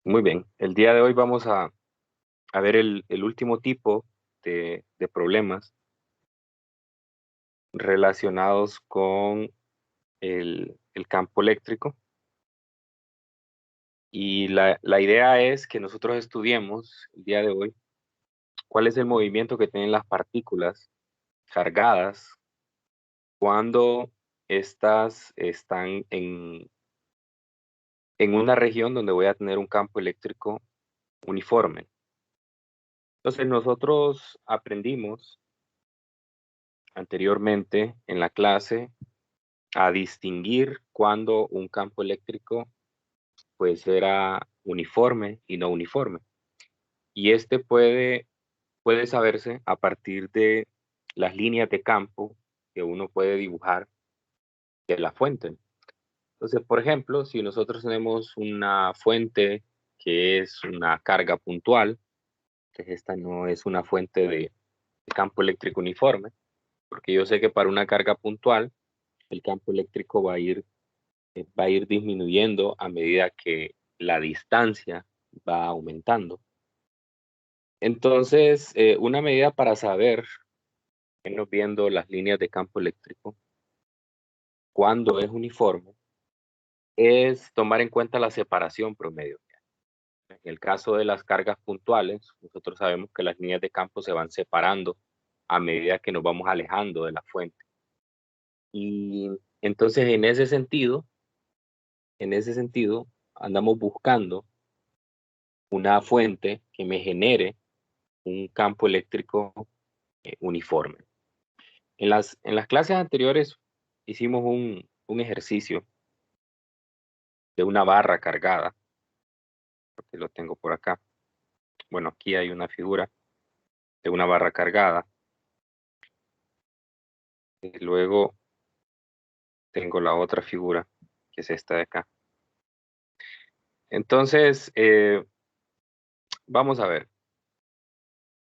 Muy bien, el día de hoy vamos a ver el último tipo de problemas relacionados con el campo eléctrico. Y la idea es que nosotros estudiemos el día de hoy cuál es el movimiento que tienen las partículas cargadas cuando éstas están en una región donde voy a tener un campo eléctrico uniforme. Entonces nosotros aprendimos anteriormente en la clase a distinguir cuando un campo eléctrico pues era uniforme y no uniforme. Y este puede saberse a partir de las líneas de campo que uno puede dibujar de la fuente. Entonces, por ejemplo, si nosotros tenemos una fuente que es una carga puntual, pues esta no es una fuente de campo eléctrico uniforme, porque yo sé que para una carga puntual el campo eléctrico va a ir disminuyendo a medida que la distancia va aumentando. Entonces, una medida para saber, irnos viendo las líneas de campo eléctrico, cuando es uniforme, es tomar en cuenta la separación promedio. En el caso de las cargas puntuales, nosotros sabemos que las líneas de campo se van separando a medida que nos vamos alejando de la fuente. Y entonces, en ese sentido, andamos buscando una fuente que me genere un campo eléctrico uniforme. En las clases anteriores hicimos un ejercicio de una barra cargada, porque lo tengo por acá. Bueno, aquí hay una figura de una barra cargada. Y luego tengo la otra figura, que es esta de acá. Entonces, vamos a ver.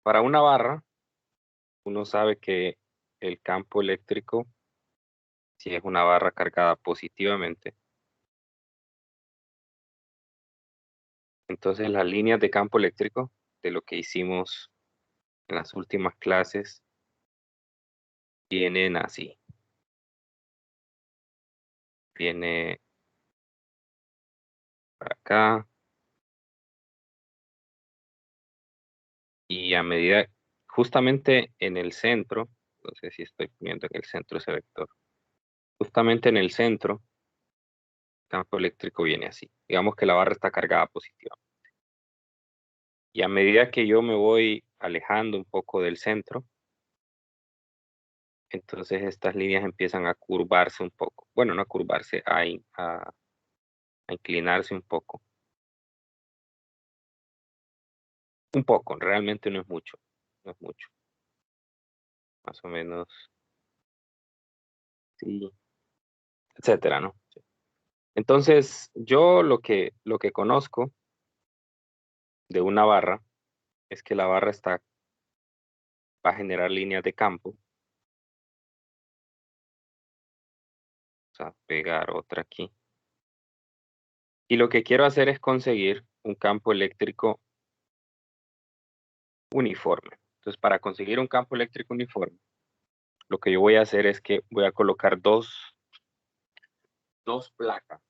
Para una barra, uno sabe que el campo eléctrico, si es una barra cargada positivamente, entonces las líneas de campo eléctrico de lo que hicimos en las últimas clases vienen así. Viene para acá y a medida, justamente en el centro, no sé si estoy poniendo en el centro ese vector, justamente en el centro, el campo eléctrico viene así. Digamos que la barra está cargada positiva. Y a medida que yo me voy alejando un poco del centro, entonces estas líneas empiezan a curvarse un poco. Bueno, no a curvarse, a inclinarse un poco. Un poco, realmente no es mucho, no es mucho. Más o menos, sí, etcétera, ¿no? Sí. Entonces, yo lo que conozco de una barra es que la barra va a generar líneas de campo. Vamos a pegar otra aquí. Y lo que quiero hacer es conseguir un campo eléctrico uniforme. Entonces, para conseguir un campo eléctrico uniforme, lo que yo voy a hacer es que voy a colocar dos placas,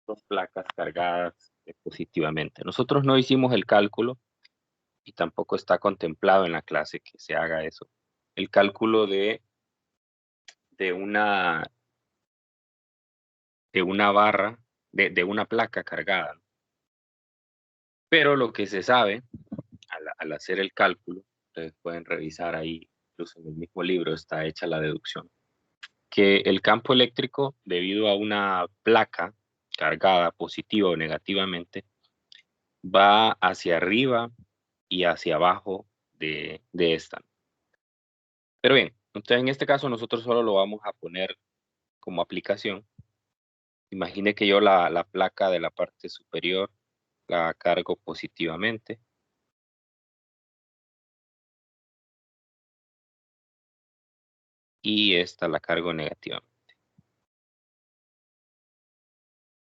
dos placas cargadas positivamente. Nosotros no hicimos el cálculo y tampoco está contemplado en la clase que se haga eso. El cálculo de una, de una barra, de una placa cargada. Pero lo que se sabe al hacer el cálculo, ustedes pueden revisar ahí, incluso en el mismo libro está hecha la deducción, que el campo eléctrico, debido a una placa cargada positiva o negativamente, va hacia arriba y hacia abajo de esta. Pero bien, entonces en este caso nosotros solo lo vamos a poner como aplicación. Imagine que yo la placa de la parte superior la cargo positivamente y esta la cargo negativamente.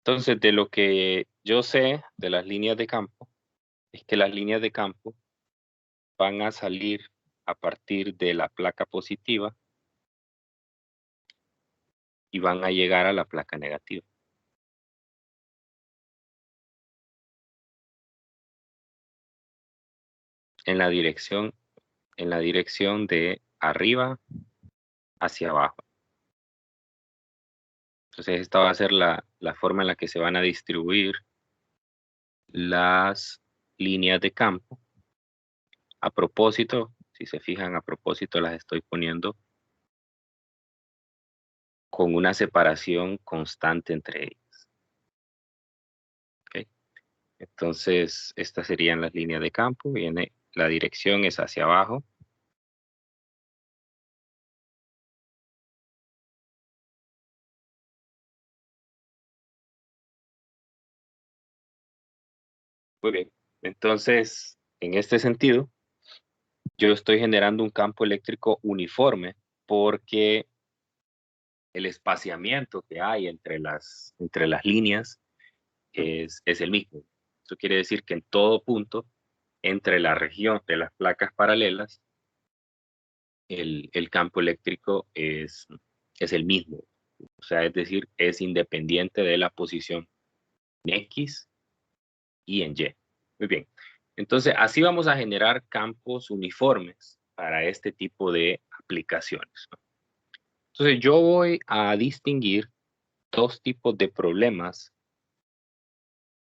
Entonces, de lo que yo sé de las líneas de campo es que las líneas de campo van a salir a partir de la placa positiva y van a llegar a la placa negativa. En la dirección de arriba hacia abajo. Entonces, esta va a ser la forma en la que se van a distribuir las líneas de campo. A propósito, si se fijan, a propósito las estoy poniendo con una separación constante entre ellas. ¿Ok? Entonces, estas serían las líneas de campo. Viene, la dirección es hacia abajo. Muy bien. Entonces, en este sentido, yo estoy generando un campo eléctrico uniforme porque el espaciamiento que hay entre las líneas es el mismo. Eso quiere decir que en todo punto, entre la región de las placas paralelas, el campo eléctrico es el mismo. O sea, es decir, es independiente de la posición en X y en Y. Muy bien. Entonces, así vamos a generar campos uniformes para este tipo de aplicaciones, ¿no? Entonces, yo voy a distinguir dos tipos de problemas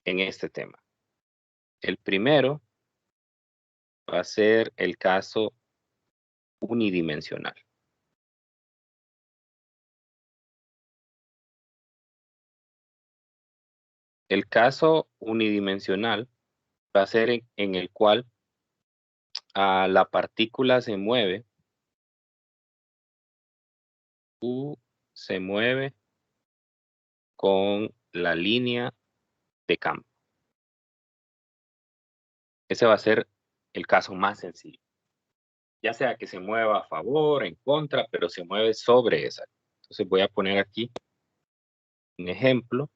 en este tema. El primero va a ser el caso unidimensional. El caso unidimensional va a ser en el cual la partícula se mueve, U se mueve con la línea de campo. Ese va a ser el caso más sencillo. Ya sea que se mueva a favor, en contra, pero se mueve sobre esa. Entonces voy a poner aquí un ejemplo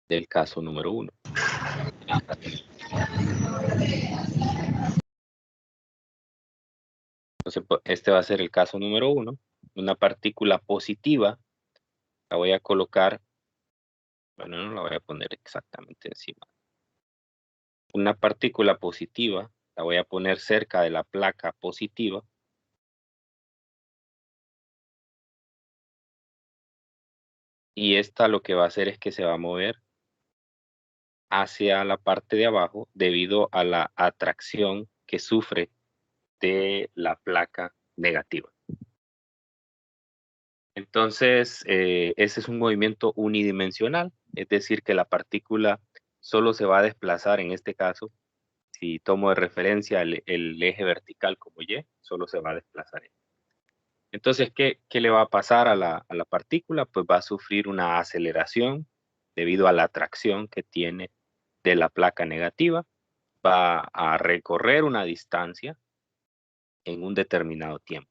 del caso número 1. Entonces, este va a ser el caso número 1. Una partícula positiva la voy a colocar, bueno, no la voy a poner exactamente encima. Una partícula positiva la voy a poner cerca de la placa positiva. Y esta lo que va a hacer es que se va a mover hacia la parte de abajo debido a la atracción que sufre de la placa negativa. Entonces, ese es un movimiento unidimensional, es decir, que la partícula solo se va a desplazar, en este caso, si tomo de referencia el eje vertical como Y, solo se va a desplazar. Entonces, ¿qué le va a pasar a la partícula? Pues va a sufrir una aceleración debido a la atracción que tiene de la placa negativa, va a recorrer una distancia en un determinado tiempo.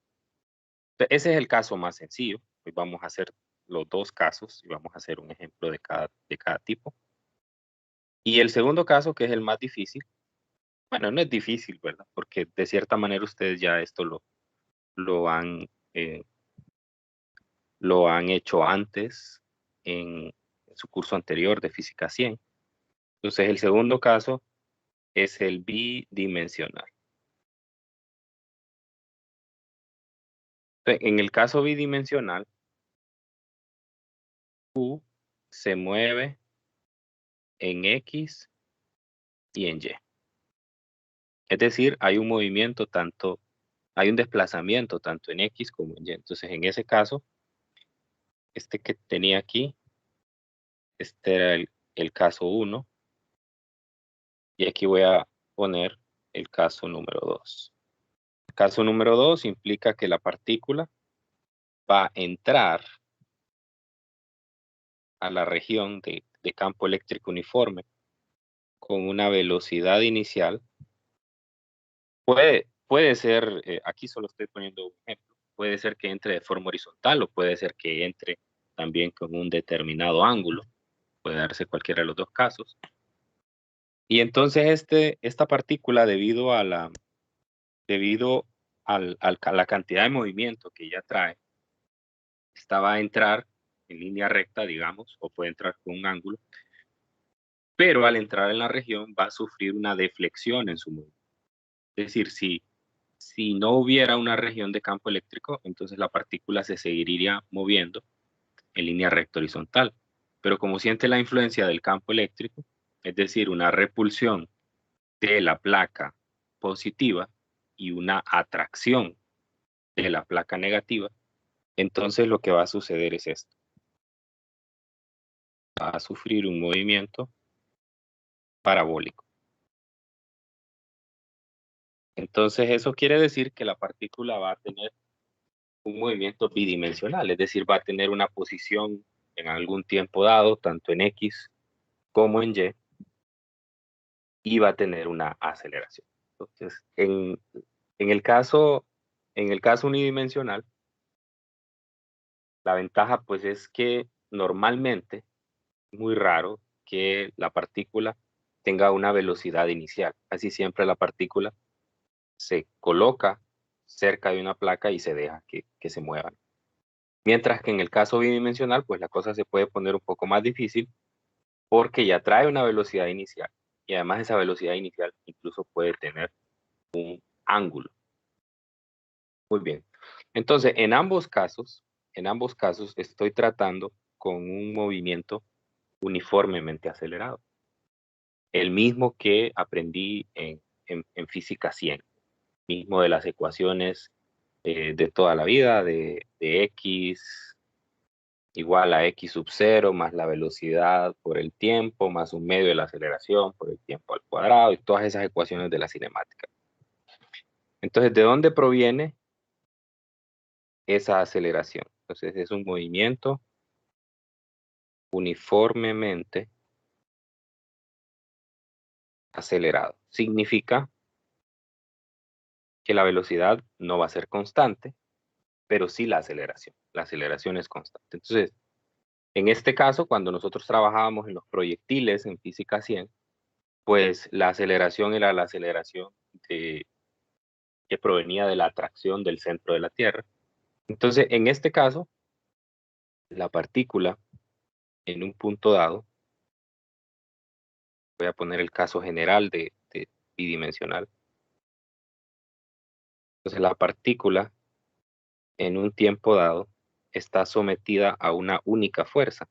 Ese es el caso más sencillo. Hoy vamos a hacer los dos casos y vamos a hacer un ejemplo de cada tipo. Y el segundo caso, que es el más difícil, bueno, no es difícil, ¿verdad? Porque de cierta manera ustedes ya esto lo han, eh, lo han hecho antes en su curso anterior de Física 100. Entonces, el segundo caso es el bidimensional. En el caso bidimensional, Q se mueve en X y en Y. Es decir, hay un movimiento hay un desplazamiento tanto en X como en Y. Entonces, en ese caso, este que tenía aquí, este era el caso 1, y aquí voy a poner el caso número 2. El caso número 2 implica que la partícula va a entrar a la región de campo eléctrico uniforme con una velocidad inicial. Puede ser, aquí solo estoy poniendo un ejemplo, puede ser que entre de forma horizontal o puede ser que entre también con un determinado ángulo. puede darse cualquiera de los dos casos. Y entonces esta partícula, debido a la cantidad de movimiento que ya trae, esta va a entrar en línea recta, digamos, o puede entrar con un ángulo, pero al entrar en la región va a sufrir una deflexión en su movimiento. Es decir, si no hubiera una región de campo eléctrico, entonces la partícula se seguiría moviendo en línea recta horizontal. Pero como siente la influencia del campo eléctrico, es decir, una repulsión de la placa positiva y una atracción de la placa negativa, entonces lo que va a suceder es esto. Va a sufrir un movimiento parabólico. Entonces eso quiere decir que la partícula va a tener un movimiento bidimensional, es decir, va a tener una posición en algún tiempo dado, tanto en X como en Y, y va a tener una aceleración. Entonces, en el caso unidimensional, la ventaja pues es que normalmente, muy raro que la partícula tenga una velocidad inicial. Casi siempre la partícula se coloca cerca de una placa y se deja que se muevan. Mientras que en el caso bidimensional, pues la cosa se puede poner un poco más difícil porque ya trae una velocidad inicial y además esa velocidad inicial incluso puede tener ángulo. Muy bien. Entonces, en ambos casos estoy tratando con un movimiento uniformemente acelerado. El mismo que aprendí en física 100, mismo de las ecuaciones de toda la vida, de X igual a X sub 0 más la velocidad por el tiempo, más un medio de la aceleración por el tiempo al cuadrado, y todas esas ecuaciones de la cinemática. Entonces, ¿de dónde proviene esa aceleración? Entonces, es un movimiento uniformemente acelerado. Significa que la velocidad no va a ser constante, pero sí la aceleración. La aceleración es constante. Entonces, en este caso, cuando nosotros trabajábamos en los proyectiles en física 100, pues la aceleración era la aceleración que provenía de la atracción del centro de la Tierra. Entonces, en este caso, la partícula en un punto dado, voy a poner el caso general de bidimensional. Entonces, la partícula en un tiempo dado está sometida a una única fuerza.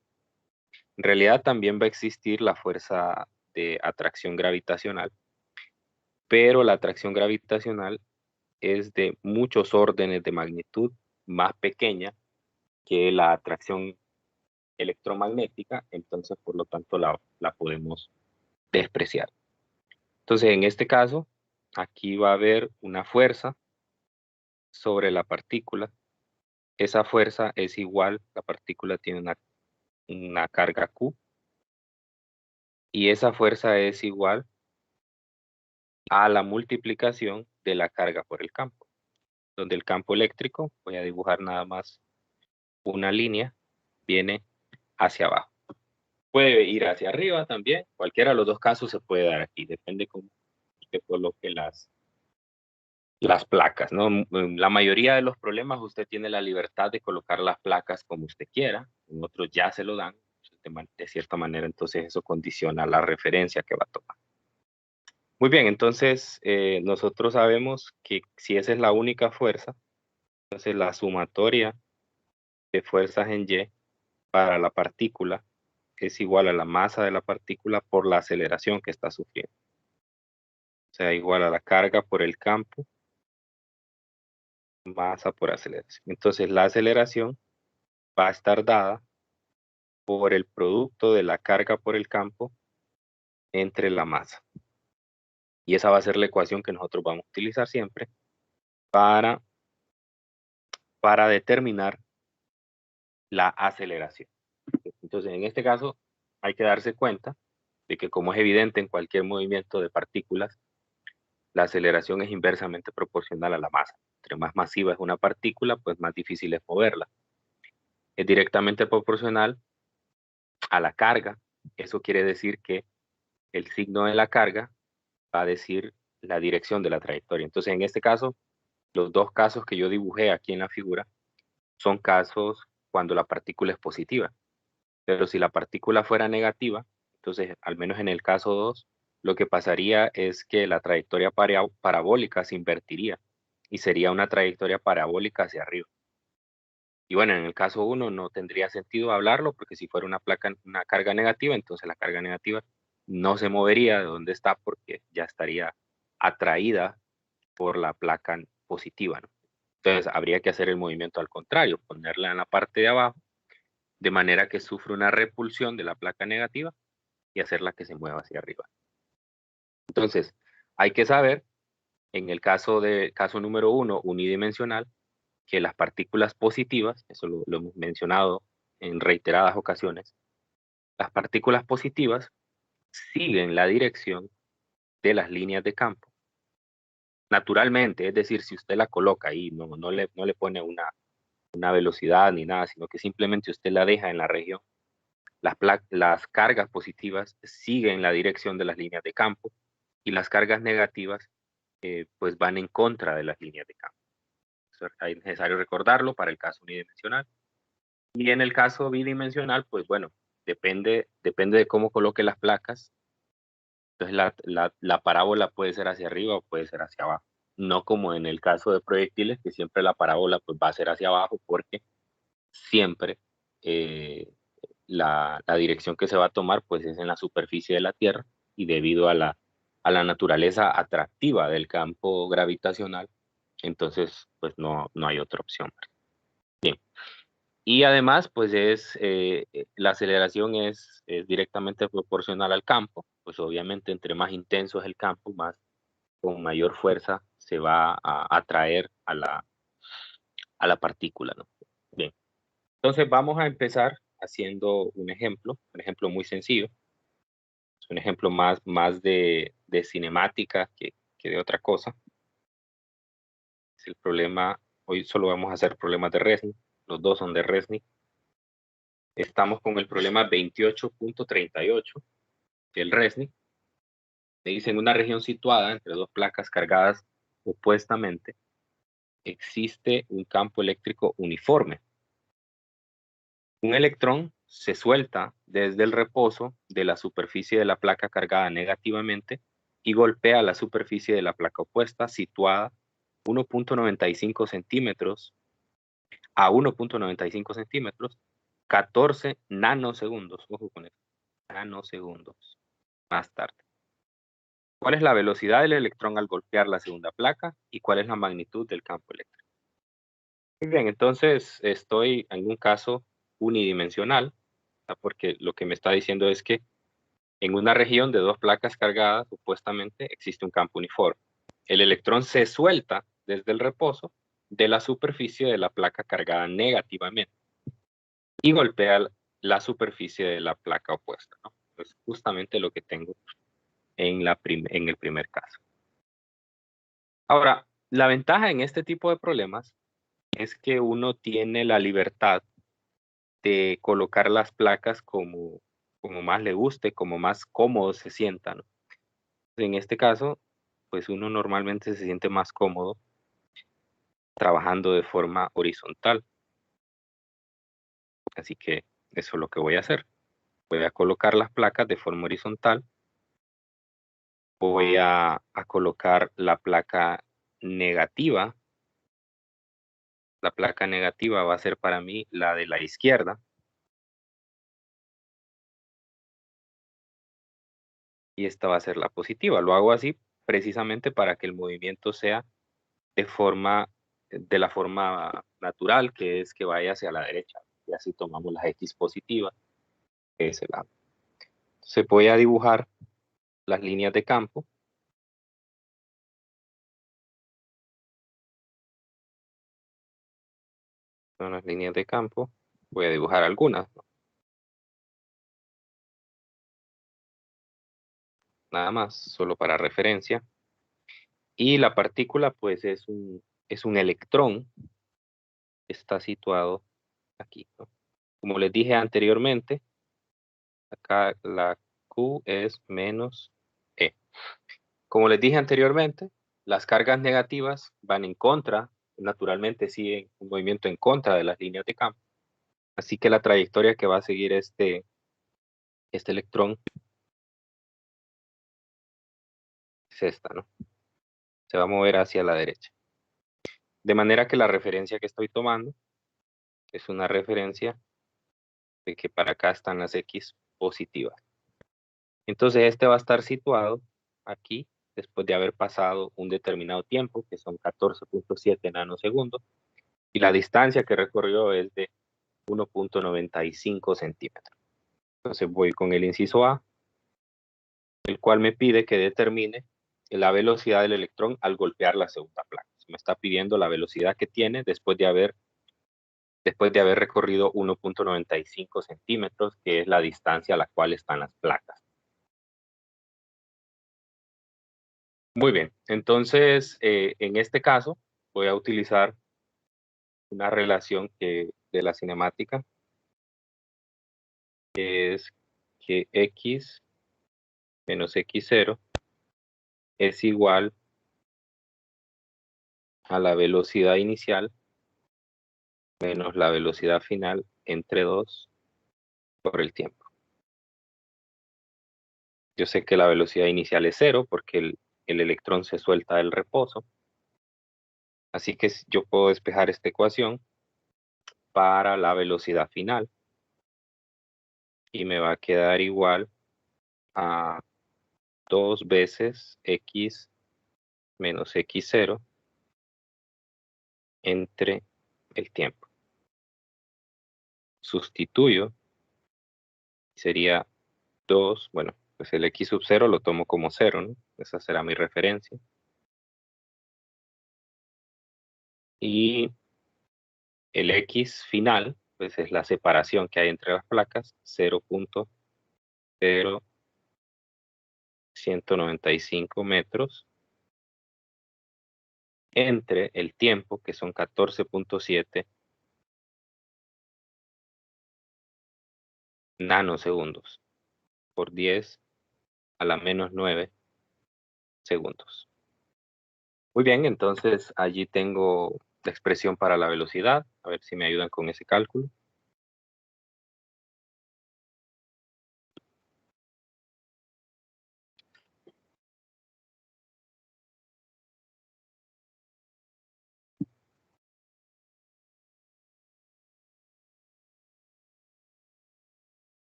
En realidad también va a existir la fuerza de atracción gravitacional, pero la atracción gravitacional es de muchos órdenes de magnitud más pequeña que la atracción electromagnética, entonces por lo tanto la podemos despreciar. Entonces en este caso, aquí va a haber una fuerza sobre la partícula. Esa fuerza es igual, la partícula tiene una carga Q, y esa fuerza es igual a la multiplicación de la carga por el campo, donde el campo eléctrico, voy a dibujar nada más una línea, viene hacia abajo. Puede ir hacia arriba también, cualquiera de los dos casos se puede dar aquí, depende cómo usted coloque las placas, ¿no? La mayoría de los problemas usted tiene la libertad de colocar las placas como usted quiera, en otros ya se lo dan, de cierta manera, entonces eso condiciona la referencia que va a tomar. Muy bien, entonces nosotros sabemos que si esa es la única fuerza, entonces la sumatoria de fuerzas en Y para la partícula es igual a la masa de la partícula por la aceleración que está sufriendo. O sea, igual a la carga por el campo, masa por aceleración. Entonces la aceleración va a estar dada por el producto de la carga por el campo entre la masa. Y esa va a ser la ecuación que nosotros vamos a utilizar siempre para determinar la aceleración. Entonces, en este caso, hay que darse cuenta de que, como es evidente en cualquier movimiento de partículas, la aceleración es inversamente proporcional a la masa. Entre más masiva es una partícula, pues más difícil es moverla. Es directamente proporcional a la carga eso quiere decir que el signo de la carga va a decir la dirección de la trayectoria. Entonces, en este caso, los dos casos que yo dibujé aquí en la figura son casos cuando la partícula es positiva. Pero si la partícula fuera negativa, entonces, al menos en el caso 2, lo que pasaría es que la trayectoria parabólica se invertiría y sería una trayectoria parabólica hacia arriba. Y bueno, en el caso 1 no tendría sentido hablarlo porque si fuera una carga negativa, entonces la carga negativa no se movería de donde está porque ya estaría atraída por la placa positiva, ¿no? Entonces habría que hacer el movimiento al contrario, ponerla en la parte de abajo, de manera que sufre una repulsión de la placa negativa y hacerla que se mueva hacia arriba. Entonces, hay que saber, en el caso número 1, unidimensional, que las partículas positivas, eso lo hemos mencionado en reiteradas ocasiones, las partículas positivas siguen la dirección de las líneas de campo. Naturalmente, es decir, si usted la coloca ahí, no le pone una velocidad ni nada, sino que simplemente usted la deja en la región, las cargas positivas siguen la dirección de las líneas de campo y las cargas negativas pues van en contra de las líneas de campo. Eso es necesario recordarlo para el caso unidimensional. Y en el caso bidimensional, pues bueno, depende de cómo coloque las placas. Entonces la parábola puede ser hacia arriba o puede ser hacia abajo. No como en el caso de proyectiles, que siempre la parábola pues, va a ser hacia abajo porque siempre la dirección que se va a tomar pues es en la superficie de la Tierra y debido a la naturaleza atractiva del campo gravitacional, entonces pues no hay otra opción. Bien. Y además, pues la aceleración es directamente proporcional al campo, pues obviamente entre más intenso es el campo, más con mayor fuerza se va a atraer a la partícula, ¿no? Bien, entonces vamos a empezar haciendo un ejemplo muy sencillo, es un ejemplo más de cinemática que de otra cosa. Es el problema, hoy solo vamos a hacer problemas de Resnick, los dos son de Resnick. Estamos con el problema 28.38 del Resnick. Me dice, en una región situada entre dos placas cargadas opuestamente, existe un campo eléctrico uniforme. Un electrón se suelta desde el reposo de la superficie de la placa cargada negativamente y golpea la superficie de la placa opuesta situada 1.95 centímetros a 1.95 centímetros, 14 nanosegundos. Ojo con eso, nanosegundos más tarde. ¿Cuál es la velocidad del electrón al golpear la segunda placa y cuál es la magnitud del campo eléctrico? Muy bien, entonces estoy en un caso unidimensional, porque lo que me está diciendo es que en una región de dos placas cargadas, supuestamente existe un campo uniforme. El electrón se suelta desde el reposo de la superficie de la placa cargada negativamente y golpea la superficie de la placa opuesta, ¿no? Es justamente lo que tengo en el primer caso. Ahora, la ventaja en este tipo de problemas es que uno tiene la libertad de colocar las placas como más le guste, como más cómodo se sienta, ¿no? En este caso, pues uno normalmente se siente más cómodo trabajando de forma horizontal. Así que eso es lo que voy a hacer. Voy a colocar las placas de forma horizontal. Voy a colocar la placa negativa. La placa negativa va a ser para mí la de la izquierda. Y esta va a ser la positiva. Lo hago así precisamente para que el movimiento sea de la forma natural, que es que vaya hacia la derecha. Y así tomamos las X positivas de ese lado. Entonces voy a dibujar las líneas de campo. Son las líneas de campo. Voy a dibujar algunas, ¿no? Nada más, solo para referencia. Y la partícula, pues, es un electrón que está situado aquí, ¿no? Como les dije anteriormente, Acá la Q es menos E. Como les dije anteriormente, las cargas negativas van en contra, naturalmente siguen un movimiento en contra de las líneas de campo. Así que la trayectoria que va a seguir este electrón es esta, ¿no? Se va a mover hacia la derecha. De manera que la referencia que estoy tomando es una referencia de que para acá están las X positivas. Entonces este va a estar situado aquí después de haber pasado un determinado tiempo, que son 14.7 nanosegundos, y la distancia que recorrió es de 1.95 centímetros. Entonces voy con el inciso A, el cual me pide que determine la velocidad del electrón al golpear la segunda placa. Me está pidiendo la velocidad que tiene después de haber recorrido 1.95 centímetros, que es la distancia a la cual están las placas. Muy bien, entonces en este caso voy a utilizar una relación de la cinemática, que es que X menos X0 es igual a la velocidad inicial menos la velocidad final entre 2 por el tiempo. Yo sé que la velocidad inicial es 0 porque el electrón se suelta del reposo. Así que yo puedo despejar esta ecuación para la velocidad final. Y me va a quedar igual a 2 veces X menos X0 entre el tiempo. Sustituyo, sería 2, bueno, pues el X sub 0 lo tomo como 0, ¿no? Esa será mi referencia. Y el X final, pues es la separación que hay entre las placas, 0.0195 metros entre el tiempo, que son 14.7 nanosegundos por 10 a la menos 9 segundos. Muy bien, entonces allí tengo la expresión para la velocidad. A ver si me ayudan con ese cálculo.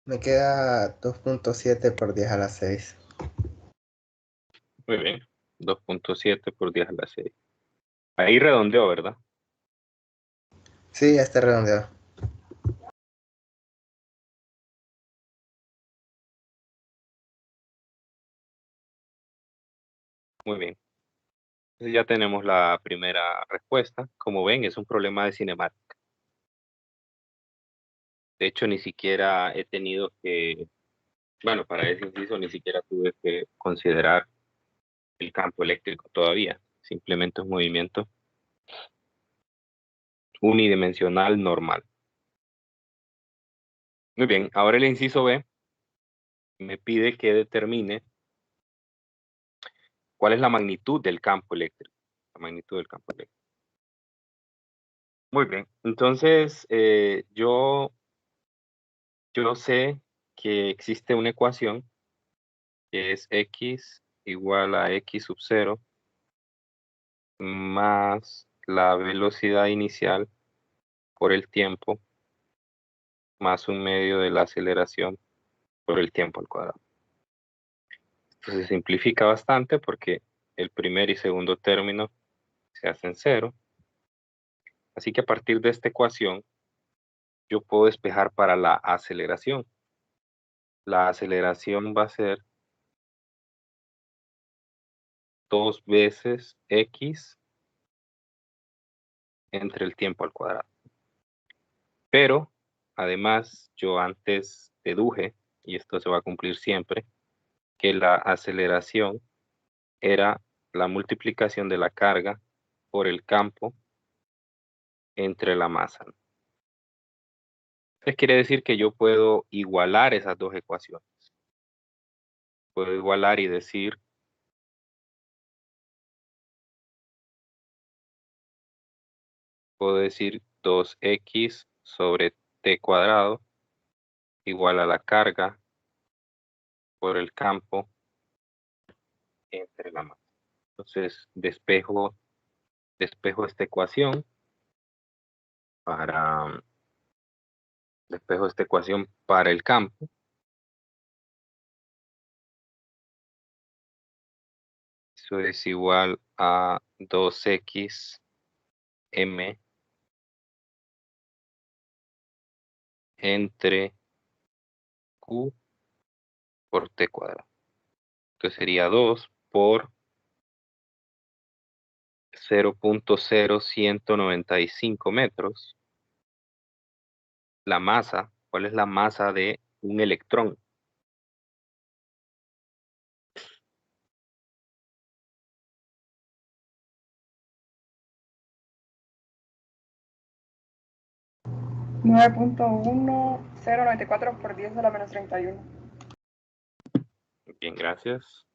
Me queda 2.7 por 10 a la 6. Muy bien, 2.7 por 10 a la 6. Ahí redondeo, ¿verdad? Sí, ya está redondeado. Muy bien. Entonces ya tenemos la primera respuesta. Como ven, es un problema de cinemática. De hecho, ni siquiera he tenido que, bueno, para ese inciso ni siquiera tuve que considerar el campo eléctrico todavía. Simplemente un movimiento unidimensional normal. Muy bien, ahora el inciso B me pide que determine cuál es la magnitud del campo eléctrico. La magnitud del campo eléctrico. Muy bien, entonces yo sé que existe una ecuación que es X igual a X sub 0 más la velocidad inicial por el tiempo más un medio de la aceleración por el tiempo al cuadrado. Esto se simplifica bastante porque el primer y segundo término se hacen 0. Así que a partir de esta ecuación yo puedo despejar para la aceleración. La aceleración va a ser 2 veces X entre el tiempo al cuadrado. Pero, además, yo antes deduje, y esto se va a cumplir siempre, que la aceleración era la multiplicación de la carga por el campo entre la masa. Entonces quiere decir que yo puedo igualar esas dos ecuaciones. Puedo igualar y decir puedo decir 2x sobre t cuadrado igual a la carga por el campo entre la masa. Entonces despejo esta ecuación para el campo. Eso es igual a 2x m entre q por t cuadrado. Entonces sería 2 por 0.0195 metros. La masa, ¿cuál es la masa de un electrón? ...9.1094 por 10 a la menos 31. Bien, gracias.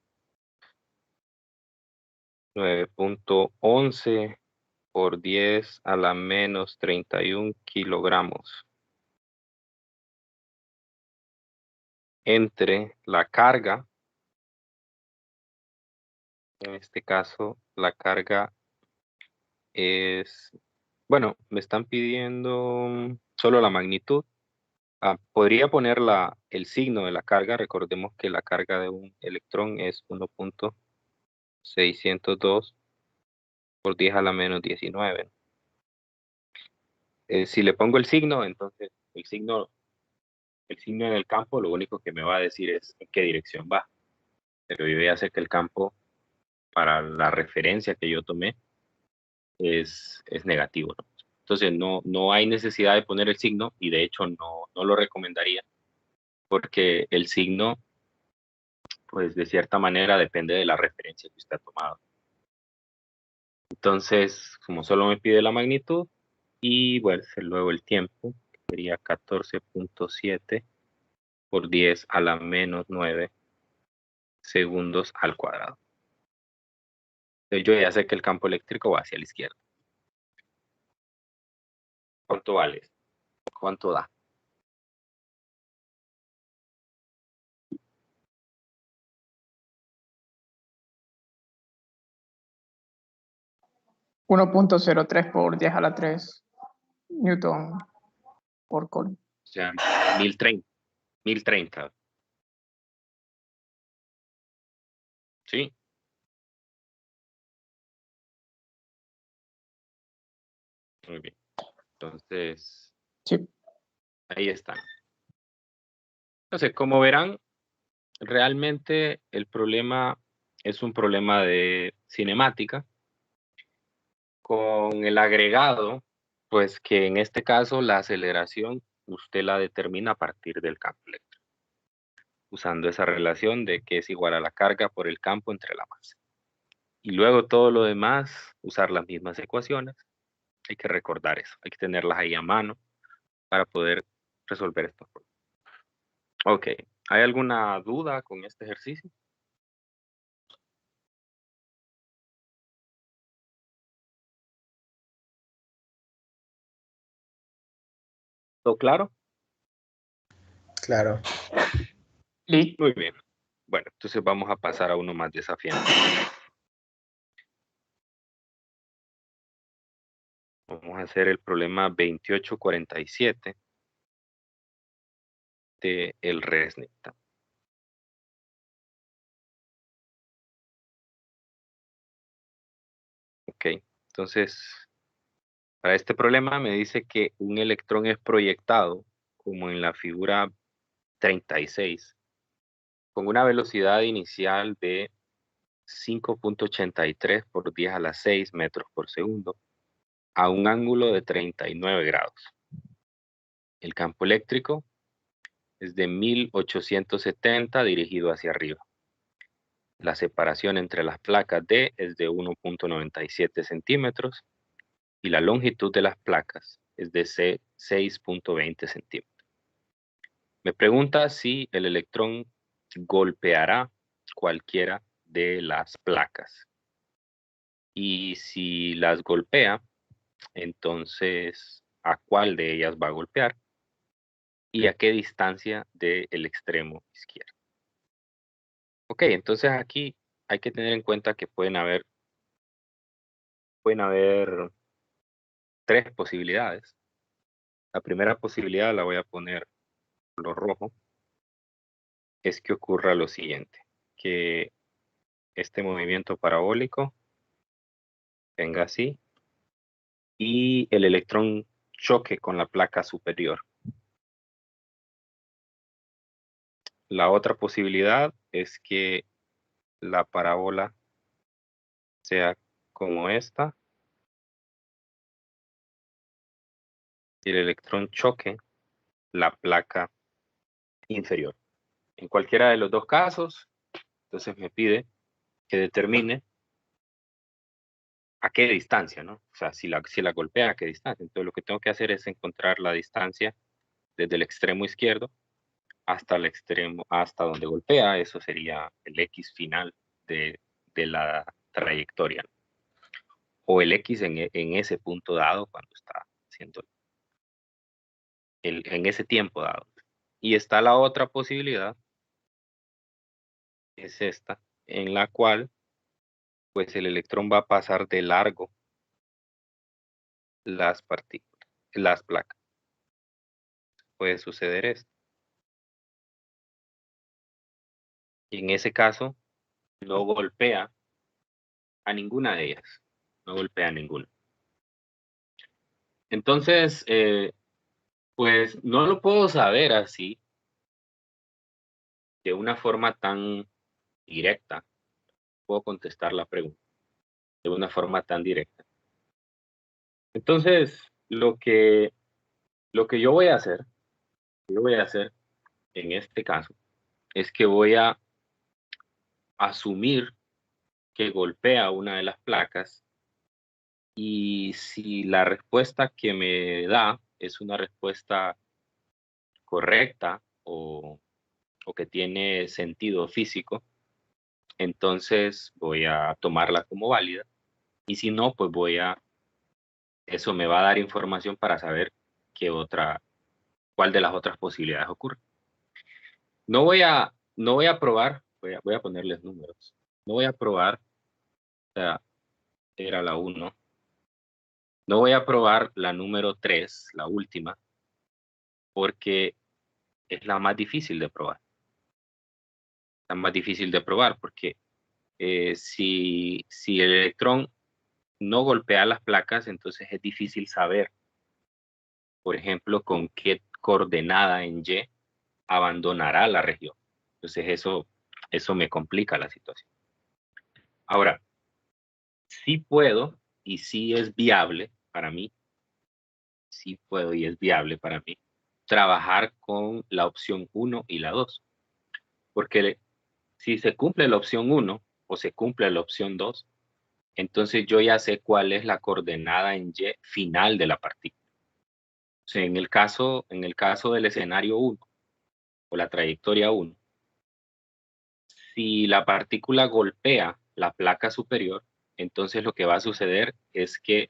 9.11 por 10 a la menos 31 kilogramos. Entre la carga, en este caso, la carga es, bueno, me están pidiendo solo la magnitud. Podría poner el signo de la carga. Recordemos que la carga de un electrón es 1.602 por 10 a la menos 19. Si le pongo el signo, entonces el signo en el campo lo único que me va a decir es en qué dirección va. Pero yo ya sé que el campo para la referencia que yo tomé es negativo, ¿no? Entonces no hay necesidad de poner el signo y de hecho no lo recomendaría porque el signo, pues de cierta manera depende de la referencia que usted ha tomado. Entonces, como solo me pide la magnitud y bueno, luego el tiempo, que sería 14.7 por 10 a la menos 9 segundos al cuadrado. Entonces yo ya sé que el campo eléctrico va hacia la izquierda. ¿Cuánto vale? ¿Cuánto da? ...1.03 por 10 a la 3 Newton por Coulomb. O sea, 1030. 1030. ¿Sí? Muy bien. Entonces, Sí. ahí están. Entonces, como verán, realmente el problema es un problema de cinemática con el agregado, pues que en este caso la aceleración usted la determina a partir del campo eléctrico, usando esa relación de que es igual a la carga por el campo entre la masa. Y luego todo lo demás, usar las mismas ecuaciones. Hay que recordar eso, hay que tenerlas ahí a mano para poder resolver estos problemas. Ok, ¿hay alguna duda con este ejercicio? ¿Todo claro? Claro. Muy bien. Bueno, entonces vamos a pasar a uno más desafiante. Vamos a hacer el problema 2847 de el RESNET. Ok, entonces, para este problema me dice que un electrón es proyectado, como en la figura 36, con una velocidad inicial de 5.83 por 10 a la 6 metros por segundo, a un ángulo de 39 grados. El campo eléctrico es de 1870 dirigido hacia arriba. La separación entre las placas D es de 1.97 centímetros y la longitud de las placas es de 6.20 centímetros. Me pregunta si el electrón golpeará cualquiera de las placas. Y si las golpea, entonces, ¿a cuál de ellas va a golpear? ¿Y a qué distancia del extremo izquierdo? Ok, entonces aquí hay que tener en cuenta que pueden haber tres posibilidades. La primera posibilidad la voy a poner color rojo. Es que ocurra lo siguiente, que este movimiento parabólico venga así y el electrón choque con la placa superior. La otra posibilidad es que la parábola sea como esta y el electrón choque la placa inferior. En cualquiera de los dos casos, entonces me pide que determine a qué distancia, ¿no? O sea, si la golpea, a qué distancia. Entonces lo que tengo que hacer es encontrar la distancia desde el extremo izquierdo hasta el extremo, hasta donde golpea. Eso sería el X final de la trayectoria, ¿no? O el X en ese punto dado cuando está haciendo en ese tiempo dado. Y está la otra posibilidad, es esta, en la cual pues el electrón va a pasar de largo las partículas, las placas. Puede suceder esto. Y en ese caso no golpea a ninguna de ellas. No golpea a ninguna. Entonces, pues no lo puedo saber así, de una forma tan directa. Puedo contestar la pregunta de una forma tan directa. Entonces, lo que yo voy a hacer, en este caso, es que voy a asumir que golpea una de las placas y si la respuesta que me da es una respuesta correcta o que tiene sentido físico, entonces voy a tomarla como válida y si no, pues eso me va a dar información para saber cuál de las otras posibilidades ocurre. No voy a probar, voy a ponerles números. No voy a probar, o sea, era la 1. No voy a probar la número 3, la última, porque es la más difícil de probar. La más difícil de probar porque si el electrón no golpea las placas, entonces es difícil saber, por ejemplo, con qué coordenada en Y abandonará la región. Entonces eso me complica la situación. Ahora, sí puedo y sí es viable para mí, sí puedo y es viable para mí trabajar con la opción 1 y la 2. Porque si se cumple la opción 1 o se cumple la opción 2, entonces yo ya sé cuál es la coordenada en Y final de la partícula. O sea, en el caso del escenario 1 o la trayectoria 1, si la partícula golpea la placa superior, entonces lo que va a suceder es que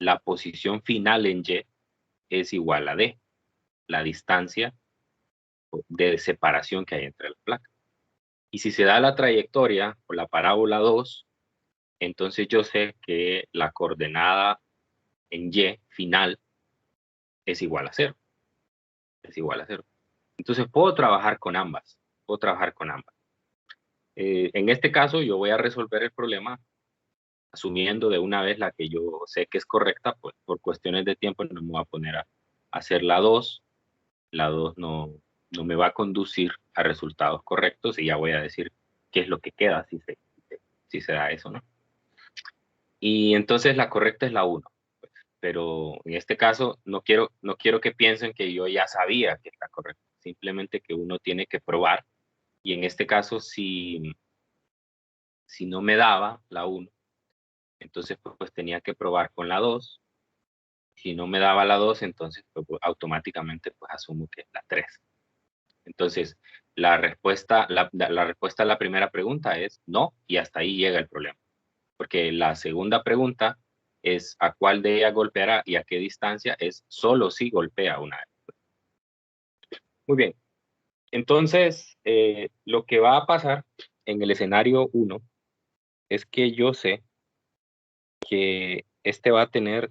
la posición final en Y es igual a D, la distancia de separación que hay entre las placas. Y si se da la trayectoria o la parábola 2, entonces yo sé que la coordenada en Y final es igual a 0. Es igual a 0. Entonces puedo trabajar con ambas. En este caso yo voy a resolver el problema asumiendo de una vez la que yo sé que es correcta, pues por cuestiones de tiempo no me voy a poner a hacer la 2. La 2 no me va a conducir a resultados correctos y ya voy a decir qué es lo que queda si se da eso, ¿no? Y entonces la correcta es la 1. Pero en este caso no quiero que piensen que yo ya sabía que está correcto, simplemente que uno tiene que probar. Y en este caso, si Si no me daba la 1, entonces pues tenía que probar con la 2. Si no me daba la 2, entonces pues, automáticamente pues asumo que es la 3. Entonces, la respuesta a la primera pregunta es no, y hasta ahí llega el problema. Porque la segunda pregunta es a cuál de ellas golpeará y a qué distancia, es solo si golpea una. Muy bien. Entonces, lo que va a pasar en el escenario 1 es que yo sé que este va a tener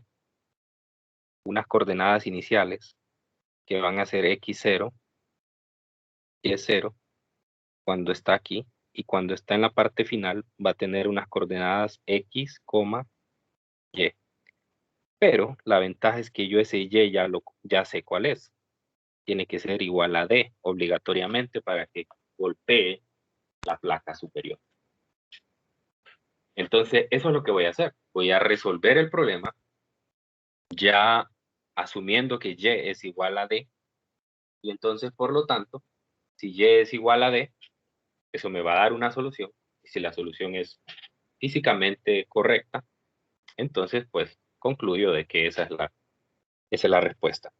unas coordenadas iniciales que van a ser x0, y0, cuando está aquí, y cuando está en la parte final va a tener unas coordenadas x, y. Pero la ventaja es que yo ese y ya sé cuál es. Tiene que ser igual a d obligatoriamente para que golpee la placa superior. Entonces, eso es lo que voy a hacer. Voy a resolver el problema ya asumiendo que y es igual a d. Y entonces, por lo tanto, si y es igual a d, eso me va a dar una solución. Y si la solución es físicamente correcta, entonces, pues, concluyo de que esa es la respuesta.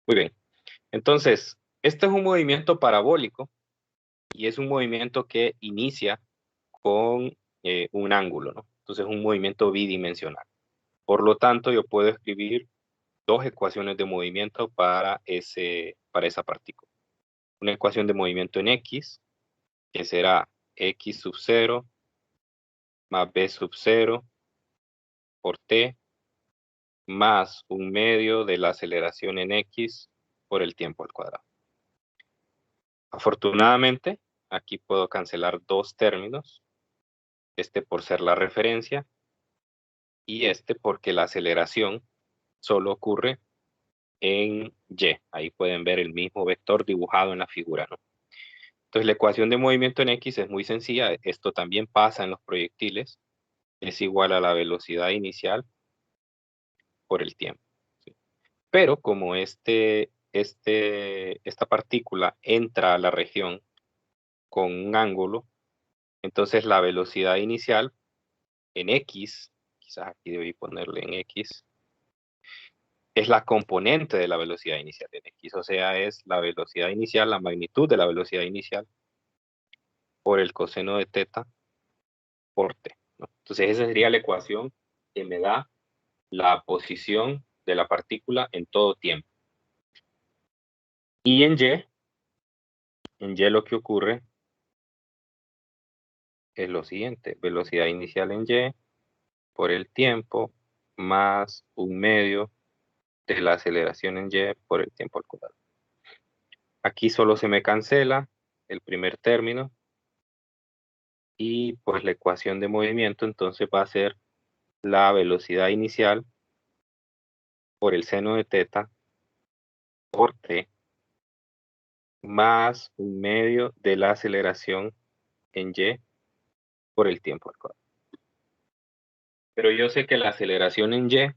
Muy bien. Entonces, este es un movimiento parabólico y es un movimiento que inicia con un ángulo, ¿no? Entonces, es un movimiento bidimensional. Por lo tanto, yo puedo escribir dos ecuaciones de movimiento para esa partícula. Una ecuación de movimiento en X, que será X sub 0 más B sub 0 por T, más un medio de la aceleración en X por el tiempo al cuadrado. Afortunadamente, aquí puedo cancelar dos términos, este por ser la referencia y este porque la aceleración solo ocurre en Y. Ahí pueden ver el mismo vector dibujado en la figura, ¿no? Entonces la ecuación de movimiento en X es muy sencilla, esto también pasa en los proyectiles, es igual a la velocidad inicial por el tiempo, ¿sí? Pero como esta partícula entra a la región con un ángulo, entonces la velocidad inicial en X, quizás aquí debí ponerle en X, es la componente de la velocidad inicial en X, o sea, es la velocidad inicial, la magnitud de la velocidad inicial por el coseno de teta por T, ¿no? Entonces esa sería la ecuación que me da la posición de la partícula en todo tiempo. Y en Y lo que ocurre es lo siguiente, velocidad inicial en Y por el tiempo más un medio de la aceleración en Y por el tiempo al cuadrado. Aquí solo se me cancela el primer término y pues la ecuación de movimiento entonces va a ser la velocidad inicial por el seno de teta por T más un medio de la aceleración en Y por el tiempo al cuadrado. Pero yo sé que la aceleración en Y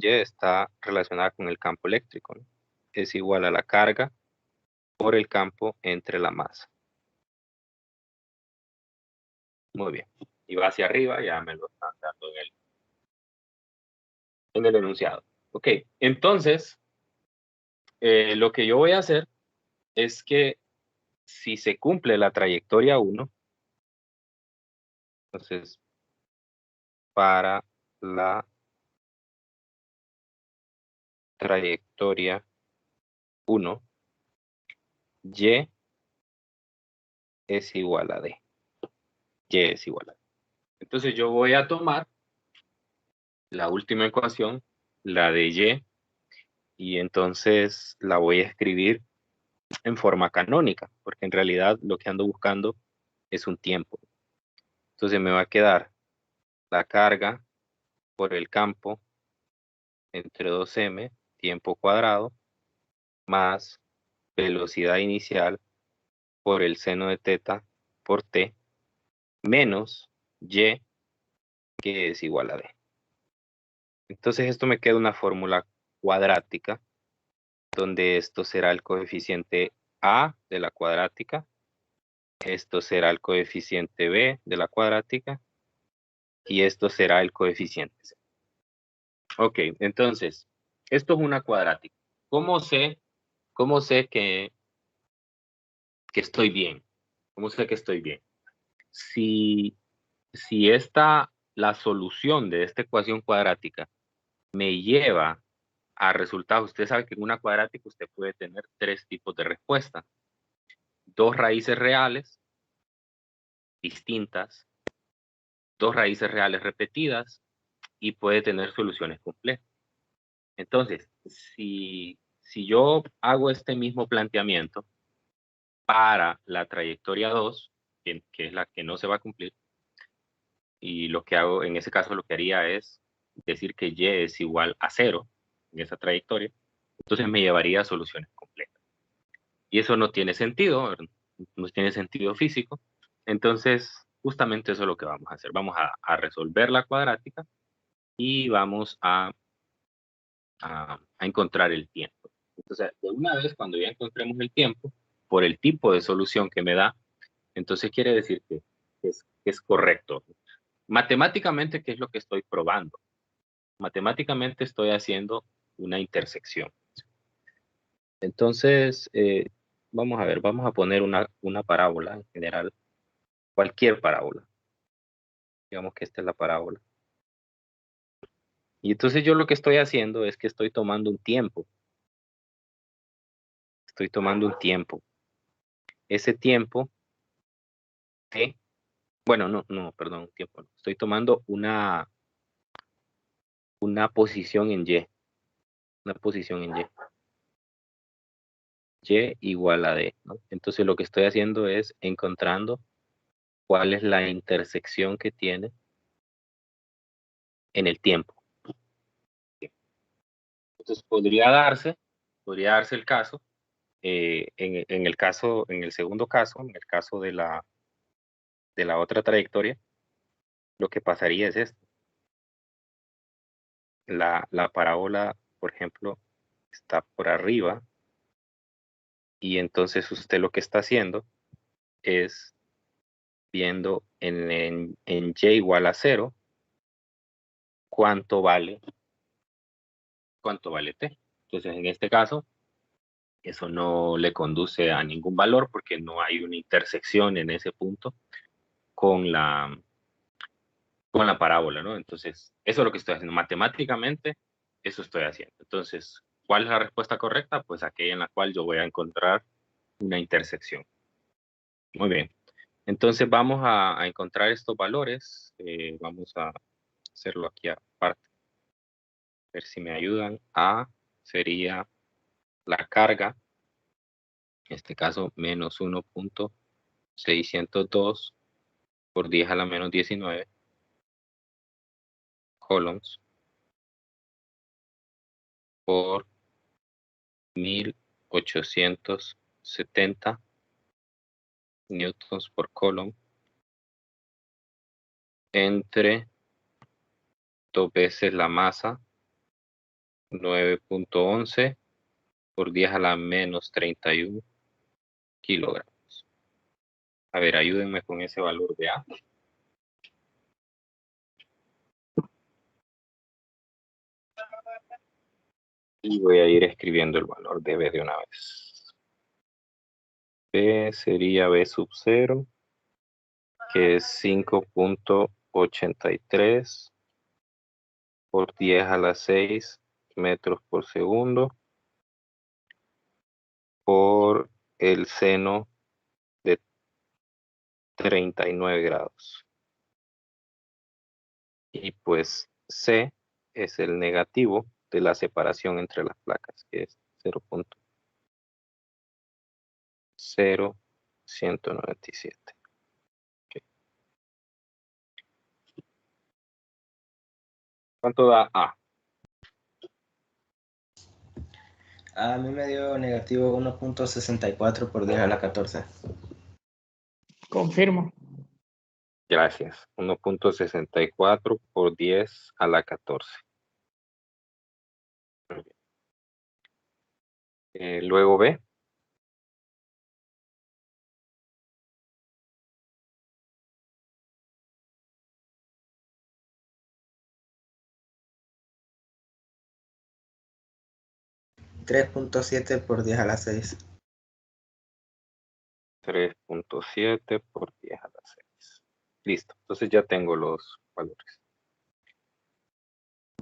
está relacionada con el campo eléctrico, ¿no? Es igual a la carga por el campo entre la masa. Muy bien. Y va hacia arriba, ya me lo están dando en el enunciado. Ok, entonces, lo que yo voy a hacer es que si se cumple la trayectoria 1, entonces, para la trayectoria 1, Y es igual a D. Y es igual a D. Entonces yo voy a tomar la última ecuación, la de y entonces la voy a escribir en forma canónica, porque en realidad lo que ando buscando es un tiempo. Entonces me va a quedar la carga por el campo entre 2m, tiempo cuadrado, más velocidad inicial por el seno de teta por T, menos Y, que es igual a D. Entonces esto me queda una fórmula cuadrática donde esto será el coeficiente A de la cuadrática, esto será el coeficiente B de la cuadrática, y esto será el coeficiente C. Ok, entonces, esto es una cuadrática. ¿Cómo sé que estoy bien? ¿Cómo sé que estoy bien? Si la solución de esta ecuación cuadrática me lleva a resultados, usted sabe que en una cuadrática usted puede tener tres tipos de respuesta. Dos raíces reales distintas, dos raíces reales repetidas, y puede tener soluciones complejas. Entonces, si yo hago este mismo planteamiento para la trayectoria 2, que es la que no se va a cumplir, y lo que hago, en ese caso lo que haría es decir que y es igual a 0 en esa trayectoria, entonces me llevaría a soluciones completas. Y eso no tiene sentido, ¿verdad? No tiene sentido físico. Entonces, justamente eso es lo que vamos a hacer. Vamos a resolver la cuadrática y vamos a encontrar el tiempo. Entonces, de una vez, cuando ya encontremos el tiempo, por el tipo de solución que me da, entonces quiere decir que es correcto. Matemáticamente, ¿qué es lo que estoy probando? Matemáticamente estoy haciendo una intersección. Entonces, vamos a ver, vamos a poner una parábola en general, cualquier parábola. Digamos que esta es la parábola. Y entonces yo lo que estoy haciendo es que estoy tomando un tiempo. Estoy tomando un tiempo. Ese tiempo, ¿sí? Bueno, no, perdón, tiempo no. Estoy tomando una posición en Y. Una posición en Y. Y igual a D, ¿no? Entonces lo que estoy haciendo es encontrando cuál es la intersección que tiene en el tiempo. Entonces podría darse el caso, en el segundo caso, en el caso de la otra trayectoria, lo que pasaría es esto. La parábola, por ejemplo, está por arriba, y entonces usted lo que está haciendo es viendo en Y igual a 0, cuánto vale T. Entonces, en este caso, eso no le conduce a ningún valor porque no hay una intersección en ese punto con la parábola, ¿no? Entonces, eso es lo que estoy haciendo. Matemáticamente, eso estoy haciendo. Entonces, ¿cuál es la respuesta correcta? Pues aquella en la cual yo voy a encontrar una intersección. Muy bien. Entonces, vamos a encontrar estos valores. Vamos a hacerlo aquí aparte. A ver si me ayudan. A sería la carga. En este caso, menos 1.602 por 10 a la menos 19 coulombs por 1870 newtons por coulomb entre 2 veces la masa, 9.11 por 10 a la menos 31 kilogramos. A ver, ayúdenme con ese valor de A. Y voy a ir escribiendo el valor de B de una vez. B sería B sub 0, que es 5.83 por 10 a la 6 metros por segundo por el seno de 39 grados. Y pues C es el negativo de la separación entre las placas, que es 0.0197. Okay. ¿Cuánto da A? A mí me dio negativo 1.64 por 10 a la 14. Confirmo. Gracias. 1.64 por 10 a la 14. Luego B. $3.7 por 10 a la 6. 3.7 por 10 a la 6. Listo. Entonces ya tengo los valores.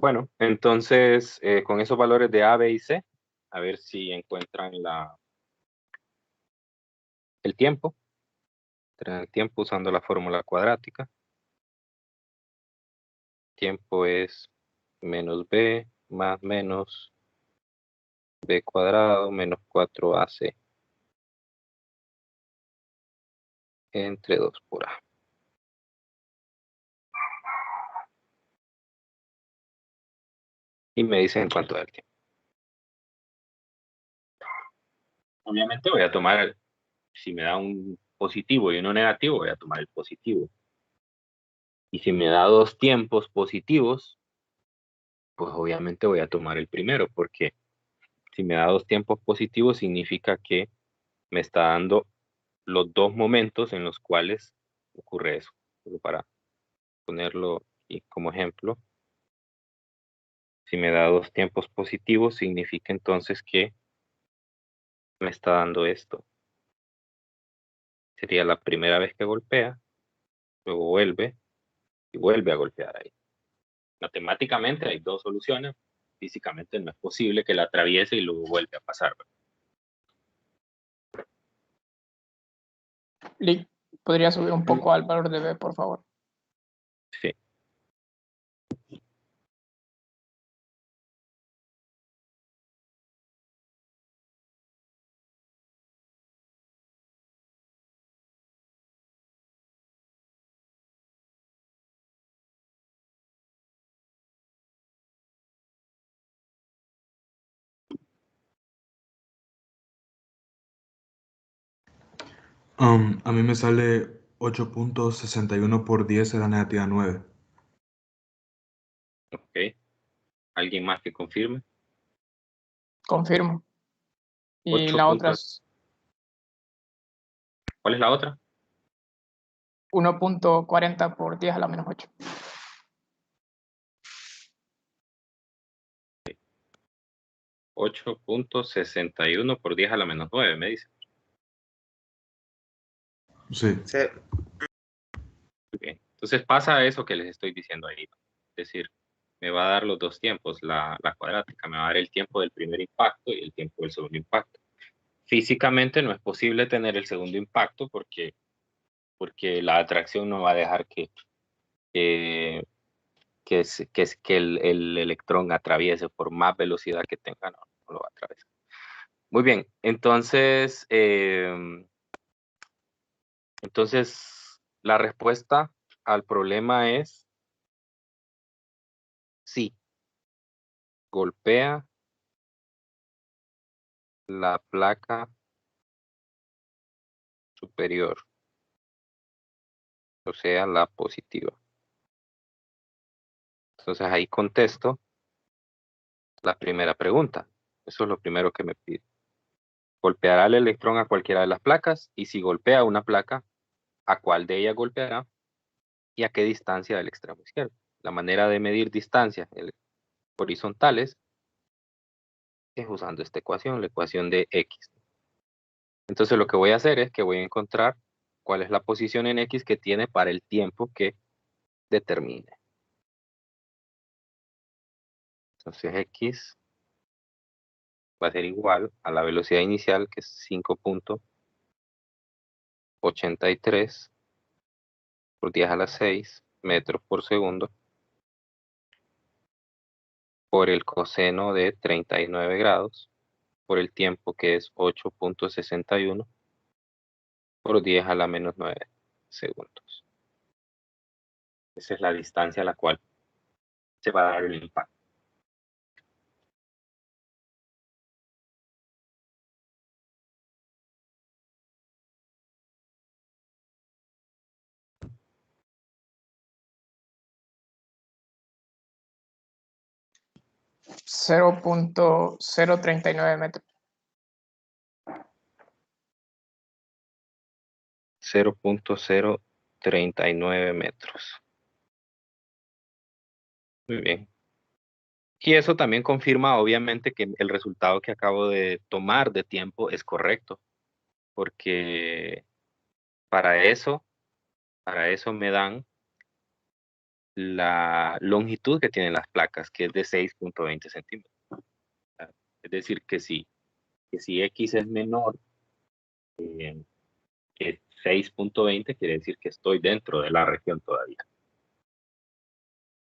Bueno, entonces con esos valores de A, B y C, a ver si encuentran el tiempo. El tiempo usando la fórmula cuadrática. Tiempo es menos B más menos B cuadrado menos 4AC entre 2 por A. Y me dicen cuánto es el tiempo. Obviamente voy a tomar, si me da un positivo y uno negativo, voy a tomar el positivo. Y si me da dos tiempos positivos, pues obviamente voy a tomar el primero, porque si me da dos tiempos positivos significa que me está dando los dos momentos en los cuales ocurre eso. Solo para ponerlo aquí como ejemplo, si me da dos tiempos positivos significa entonces que me está dando esto. Sería la primera vez que golpea, luego vuelve y vuelve a golpear ahí. Matemáticamente hay dos soluciones, físicamente no es posible que la atraviese y luego vuelve a pasar. Lee, ¿podría subir un poco al valor de B, por favor? Sí. A mí me sale 8.61 por 10 a la negativa 9. Ok. ¿Alguien más que confirme? Confirmo. Y 8 la otra puntos. es ¿Cuál es la otra? 1.40 por 10 a la menos 8. 8.61 por 10 a la menos 9, me dice. Sí. Sí. Bien. Entonces pasa eso que les estoy diciendo ahí, ¿no? Es decir, me va a dar los dos tiempos, la cuadrática, me va a dar el tiempo del primer impacto y el tiempo del segundo impacto. Físicamente no es posible tener el segundo impacto porque la atracción no va a dejar que el electrón atraviese por más velocidad que tenga, no lo va a atravesar. Muy bien, entonces la respuesta al problema es sí. Golpea la placa superior, o sea, la positiva. Entonces ahí contesto la primera pregunta. Eso es lo primero que me pide. Golpeará el electrón a cualquiera de las placas y si golpea una placa, ¿a cuál de ellas golpeará y a qué distancia del extremo izquierdo? La manera de medir distancias horizontales es usando esta ecuación, la ecuación de X. Entonces lo que voy a hacer es que voy a encontrar cuál es la posición en X que tiene para el tiempo que determine. Entonces X va a ser igual a la velocidad inicial, que es 5.83 por 10 a la 6 metros por segundo, por el coseno de 39 grados, por el tiempo que es 8.61 por 10 a la menos 9 segundos. Esa es la distancia a la cual se va a dar el impacto. .039 metros. 0.039 metros. Muy bien. Y eso también confirma, obviamente, que el resultado que acabo de tomar de tiempo es correcto, porque para eso me dan la longitud que tienen las placas, que es de 6.20 centímetros. Es decir, que si X es menor que 6.20, quiere decir que estoy dentro de la región todavía.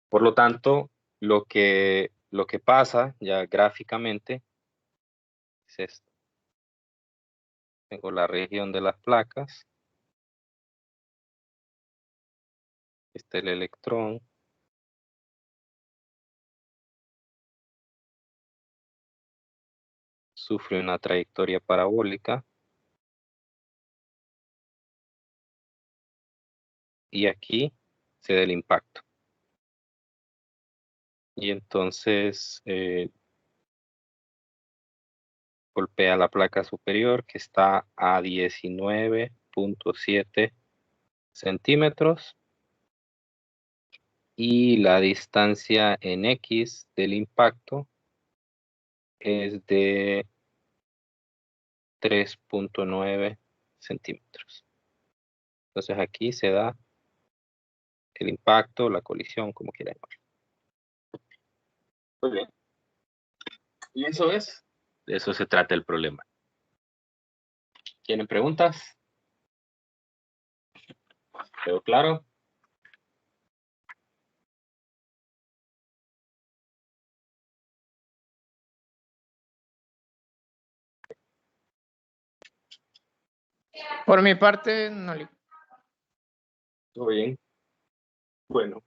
Por lo tanto, lo que pasa ya gráficamente es esto. Tengo la región de las placas. Este es el electrón. Sufre una trayectoria parabólica. Y aquí se da el impacto. Y entonces golpea la placa superior, que está a 19.7 centímetros. Y la distancia en X del impacto es de 3.9 centímetros. Entonces aquí se da el impacto, la colisión, como quieran llamarlo. Muy bien. Y eso es. De eso se trata el problema. ¿Tienen preguntas? ¿Quedó claro? Por mi parte, no le... Todo bien. Bueno.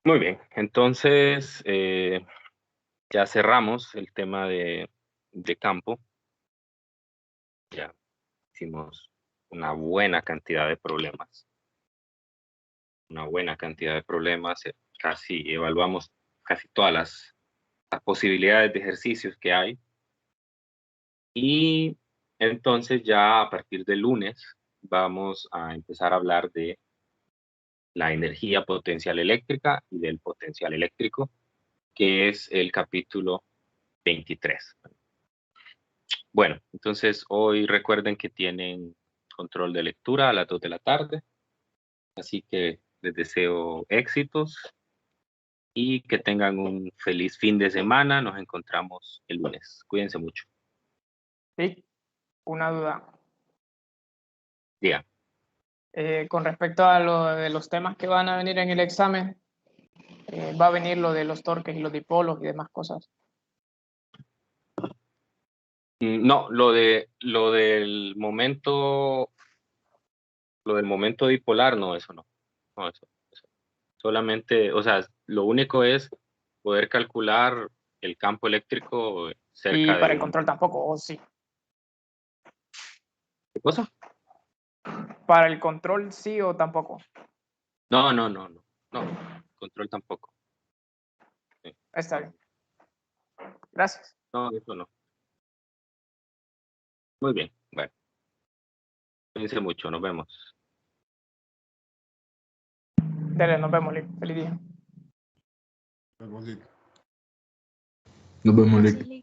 Muy bien. Entonces, ya cerramos el tema de campo. Ya hicimos una buena cantidad de problemas. Casi evaluamos casi todas las posibilidades de ejercicios que hay. Y entonces ya a partir del lunes vamos a empezar a hablar de la energía potencial eléctrica y del potencial eléctrico, que es el capítulo 23. Bueno, entonces hoy recuerden que tienen control de lectura a las 2 de la tarde, así que les deseo éxitos y que tengan un feliz fin de semana. Nos encontramos el lunes. Cuídense mucho. Sí, una duda. Diga. Con respecto a lo de los temas que van a venir en el examen, va a venir lo de los torques y los dipolos y demás cosas. No, lo del momento dipolar, no, eso no. No, eso. Solamente, o sea, lo único es poder calcular el campo eléctrico cerca Y para de el control tampoco, o sí. ¿Qué cosa? Para el control sí o tampoco. No, control tampoco. Sí. Está bien. Gracias. No, eso no. Muy bien, bueno. Cuídense mucho, nos vemos. Dale, nos vemos, Lick. Feliz día. Nos vemos, Lick.